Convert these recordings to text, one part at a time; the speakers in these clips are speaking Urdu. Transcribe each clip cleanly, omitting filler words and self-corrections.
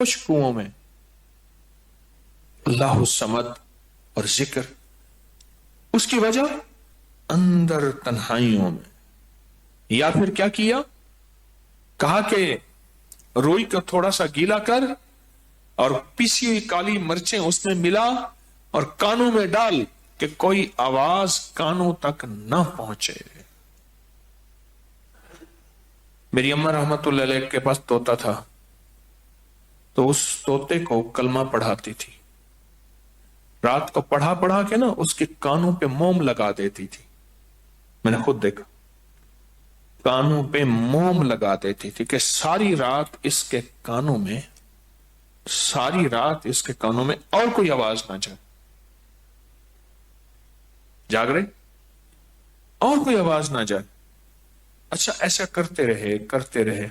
کچھ کنووں میں اللہ الصمد اور ذکر، اس کی وجہ اندر تنہائیوں میں. یا پھر کیا کیا؟ کہا کہ روئی کو تھوڑا سا گیلا کر اور پیسی ہوئی کالی مرچیں اس میں ملا اور کانوں میں ڈال کہ کوئی آواز کانوں تک نہ پہنچے. میری اماں رحمت اللہ علیہ کے پاس طوطا تھا، تو اس طوطے کو کلمہ پڑھاتی تھی. رات کو پڑھا پڑھا کے نا اس کے کانوں پہ موم لگا دیتی تھی. میں نے خود دیکھا، کانوں پہ موم لگا دیتی تھی کہ ساری رات اس کے کانوں میں اور کوئی آواز نہ جائے. جاگ رہے اور کوئی آواز نہ جائے. اچھا ایسا کرتے رہے.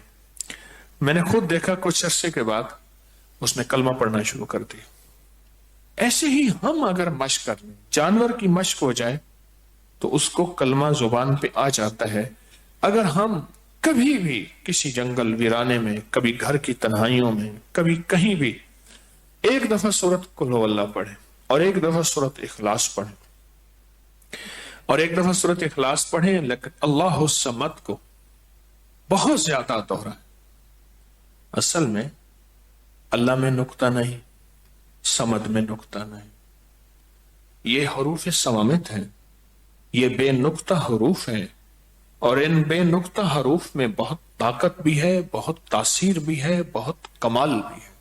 میں نے خود دیکھا کچھ عرصے کے بعد اس نے کلمہ پڑھنا شروع کر دیا. ایسے ہی ہم اگر مشق کر لیں، جانور کی مشق ہو جائے تو اس کو کلمہ زبان پہ آ جاتا ہے. اگر ہم کبھی بھی کسی جنگل ویرانے میں، کبھی گھر کی تنہائیوں میں، کبھی کہیں بھی ایک دفعہ سورۃ قل ہو اللہ پڑھیں اور ایک دفعہ سورۃ اخلاص پڑھیں اور ایک دفعہ سورۃ اخلاص پڑھیں، لیکن اللہ الصمد کو بہت زیادہ دوہرائیں. اصل میں اللہ میں نقطہ نہیں، صمد میں نقطہ نہیں. یہ حروف صوامت ہیں، یہ بے نقطہ حروف ہیں، اور ان بے نقطہ حروف میں بہت طاقت بھی ہے، بہت تاثیر بھی ہے، بہت کمال بھی ہے.